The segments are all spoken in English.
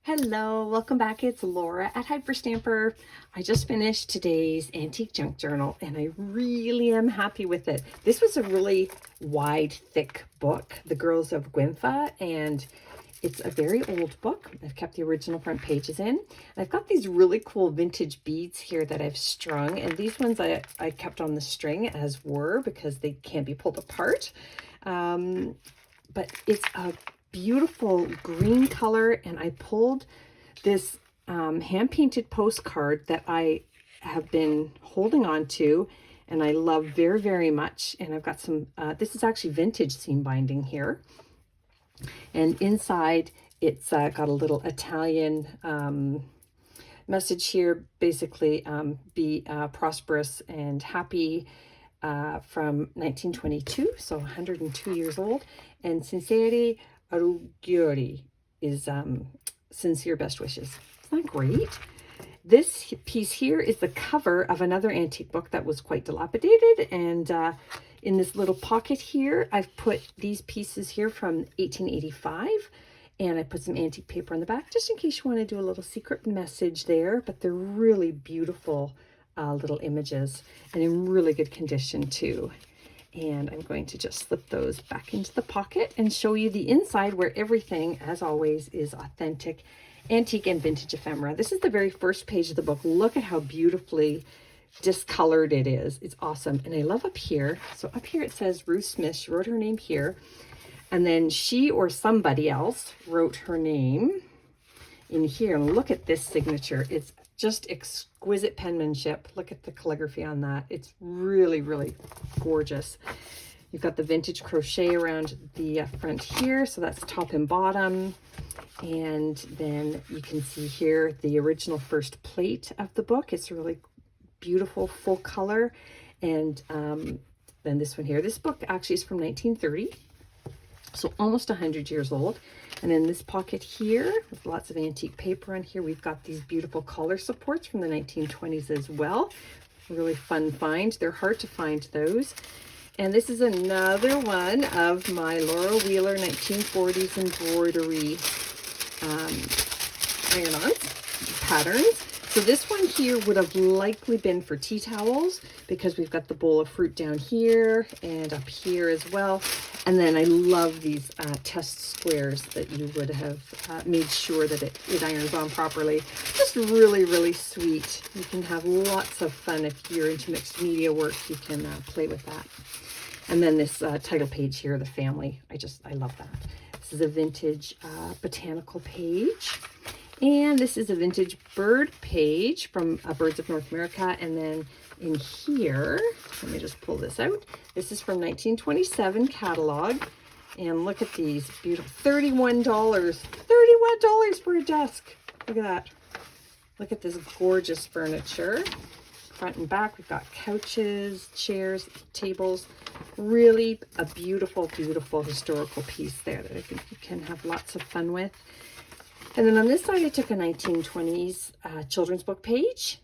Hello, welcome back. It's Laura at Hyperstamper. I just finished today's antique junk journal and I really am happy with it. This was a really wide, thick book, The Girls of Gwynfa, and it's a very old book. I've kept the original front pages in. I've got these really cool vintage beads here that I've strung, and these ones I kept on the string as were because they can't be pulled apart. But it's a beautiful green color, and I pulled this hand-painted postcard that I have been holding on to and I love very, very much. And I've got some, this is actually vintage seam binding here. And inside it's got a little Italian message here, basically be prosperous and happy, from 1922, so 102 years old. And sinceri auguri is sincere best wishes. Isn't that great? This piece here is the cover of another antique book that was quite dilapidated, and in this little pocket here I've put these pieces here from 1885, and I put some antique paper on the back just in case you want to do a little secret message there. But they're really beautiful little images and in really good condition too. And I'm going to just slip those back into the pocket and show you the inside, where everything, as always, is authentic, antique, and vintage ephemera. This is the very first page of the book. Look at how beautifully discolored it is. It's awesome. And I love up here. So up here it says Ruth Smith. She wrote her name here. And then she or somebody else wrote her name in here. And look at this signature. It's just exquisite penmanship. Look at the calligraphy on that. It's really, really gorgeous. You've got the vintage crochet around the front here, so that's top and bottom. And then you can see here the original first plate of the book. It's really beautiful, full color. And then this one here. This book actually is from 1930, so almost 100 years old. And in this pocket here, with lots of antique paper on here, we've got these beautiful collar supports from the 1920s as well. Really fun find. They're hard to find, those. And this is another one of my Laura Wheeler 1940s embroidery iron-ons patterns. So this one here would have likely been for tea towels, because we've got the bowl of fruit down here and up here as well. And then I love these test squares that you would have made sure that it irons on properly. Just really, really sweet. You can have lots of fun if you're into mixed media work. You can play with that. And then this title page here, the family. I love that. This is a vintage botanical page. And this is a vintage bird page from Birds of North America. And then in here, let me just pull this out. This is from 1927 catalog. And look at these beautiful, $31. $31 for a desk. Look at that. Look at this gorgeous furniture. Front and back, we've got couches, chairs, tables. Really a beautiful, beautiful historical piece there that I think you can have lots of fun with. And then on this side, I took a 1920s children's book page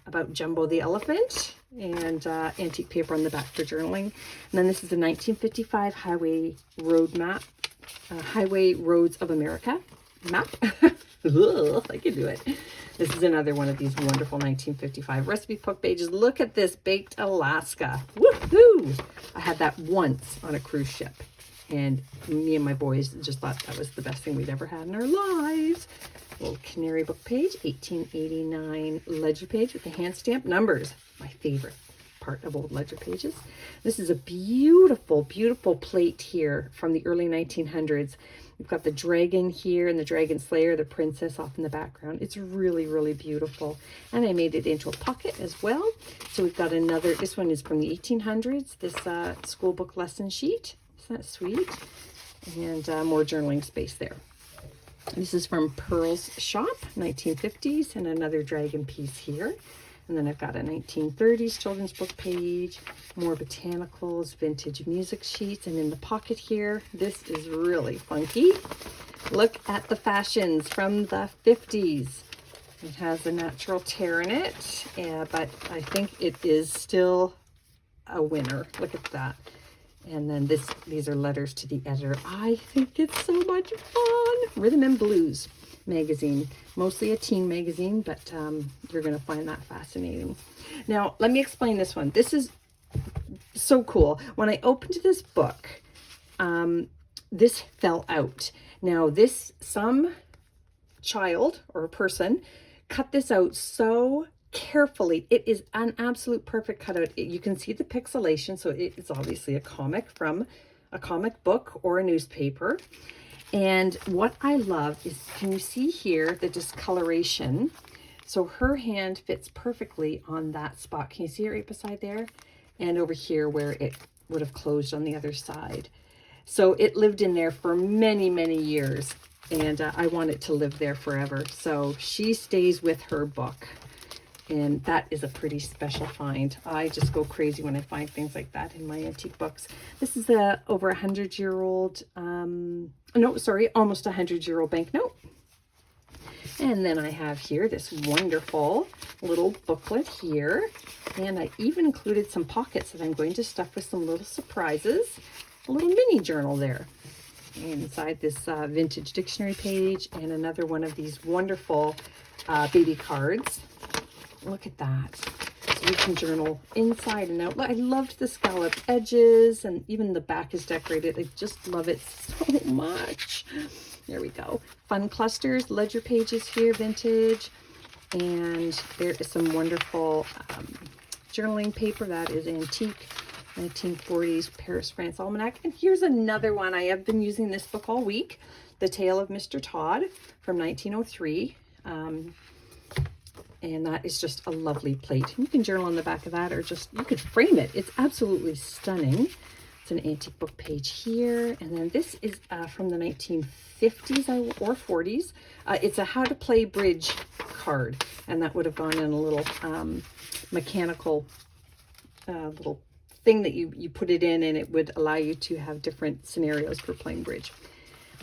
about Jumbo the elephant, and antique paper on the back for journaling. And then this is a 1955 highway road map, Highway Roads of America map. Ugh, I can do it. This is another one of these wonderful 1955 recipe book pages. Look at this, Baked Alaska. Woohoo! I had that once on a cruise ship, and me and my boys just thought that was the best thing we'd ever had in our lives. Little canary book page, 1889 ledger page with the hand stamp numbers. My favorite part of old ledger pages. This is a beautiful, beautiful plate here from the early 1900s. We've got the dragon here and the dragon slayer, the princess off in the background. It's really, really beautiful. And I made it into a pocket as well. So we've got another, this one is from the 1800s, this school book lesson sheet. Isn't that sweet? And more journaling space there. This is from Pearl's Shop, 1950s, and another dragon piece here. And then I've got a 1930s children's book page, more botanicals, vintage music sheets, and in the pocket here, this is really funky. Look at the fashions from the 50s. It has a natural tear in it, but I think it is still a winner. Look at that. And then these are letters to the editor. I think it's so much fun. Rhythm and Blues magazine, mostly a teen magazine, but you're going to find that fascinating. Now, let me explain this one. This is so cool. When I opened this book, this fell out. Now, some child or person cut this out so carefully. It is an absolute perfect cutout. You can see the pixelation, so it's obviously a comic from a comic book or a newspaper. And what I love is, can you see here the discoloration? So her hand fits perfectly on that spot. Can you see it right beside there? And over here where it would have closed on the other side. So it lived in there for many, many years. And I want it to live there forever. So she stays with her book. And that is a pretty special find. I just go crazy when I find things like that in my antique books. This is a over 100-year-old, almost 100-year-old banknote. And then I have here this wonderful little booklet here. And I even included some pockets that I'm going to stuff with some little surprises. A little mini journal there. And inside this vintage dictionary page, and another one of these wonderful baby cards. Look at that. So you can journal inside and out. I loved the scalloped edges, and even the back is decorated. I just love it so much. There we go. Fun clusters, ledger pages here, vintage. And there is some wonderful journaling paper that is antique. 1940s Paris, France almanac. And here's another one. I have been using this book all week. The Tale of Mr. Todd from 1903. And that is just a lovely plate. You can journal on the back of that, or just, you could frame it. It's absolutely stunning. It's an antique book page here. And then this is from the 1950s or 40s. It's a how to play bridge card. And that would have gone in a little mechanical little thing that you put it in, and it would allow you to have different scenarios for playing bridge.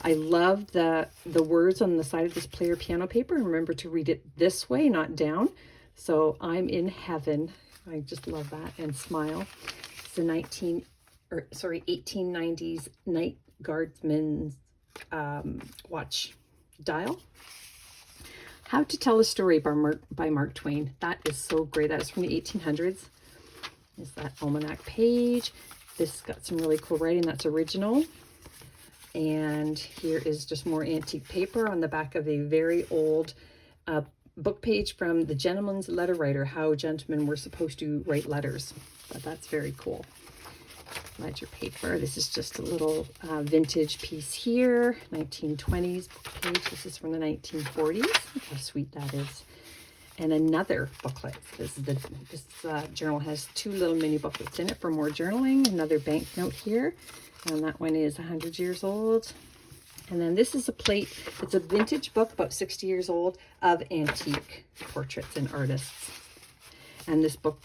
I love the words on the side of this player piano paper. Remember to read it this way, not down. So I'm in heaven. I just love that. And smile. It's a 1890s Night Guardsman's watch dial. How to Tell a Story by Mark Twain. That is so great. That is from the 1800s. Is that almanac page. This got some really cool writing. That's original. And here is just more antique paper on the back of a very old book page from The Gentleman's Letter Writer, how gentlemen were supposed to write letters. But that's very cool. Ledger paper. This is just a little vintage piece here. 1920s book page. This is from the 1940s. Look how sweet that is. And another booklet. This journal has two little mini booklets in it for more journaling. Another banknote here. And that one is 100 years old. And then this is a plate. It's a vintage book, about 60 years old, of antique portraits and artists. And this book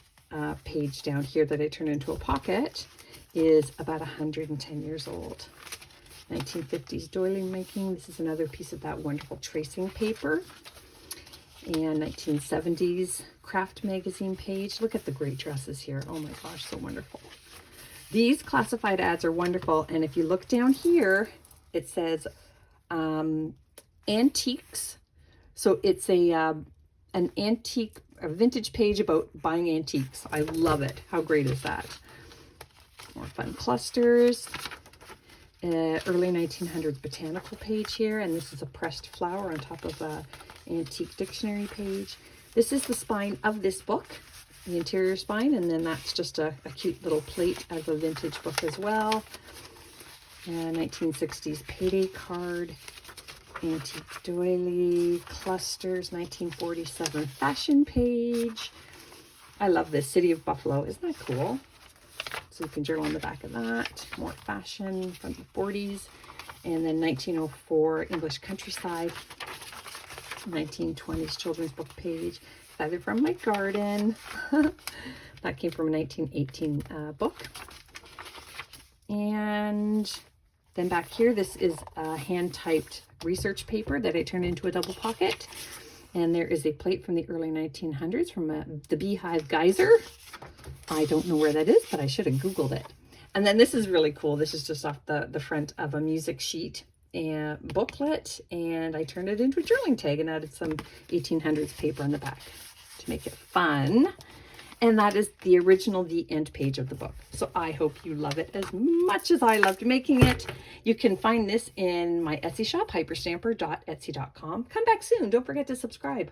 page down here that I turned into a pocket is about 110 years old. 1950s doily making. This is another piece of that wonderful tracing paper. And 1970s craft magazine page. Look at the great dresses here. Oh my gosh, so wonderful. These classified ads are wonderful. And if you look down here, it says antiques. So it's an antique, a vintage page about buying antiques. I love it. How great is that? More fun clusters. Early 1900s botanical page here. And this is a pressed flower on top of a antique dictionary page. This is the spine of this book, the interior spine, and then that's just a cute little plate of a vintage book as well. 1960s payday card, antique doily, clusters, 1947 fashion page. I love this, City of Buffalo. Isn't that cool? So you can journal on the back of that. More fashion from the 40s. And then 1904 English countryside. 1920s children's book page, either from my garden. That came from a 1918 book. And then back here, this is a hand-typed research paper that I turned into a double pocket. And there is a plate from the early 1900s from the Beehive Geyser. I don't know where that is, but I should have Googled it. And then this is really cool. This is just off the front of a music sheet. booklet, and I turned it into a journaling tag and added some 1800s paper on the back to make it fun. And that is the original, the end page of the book. So I hope you love it as much as I loved making it. You can find this in my Etsy shop, hyperstamper.etsy.com. Come back soon. Don't forget to subscribe.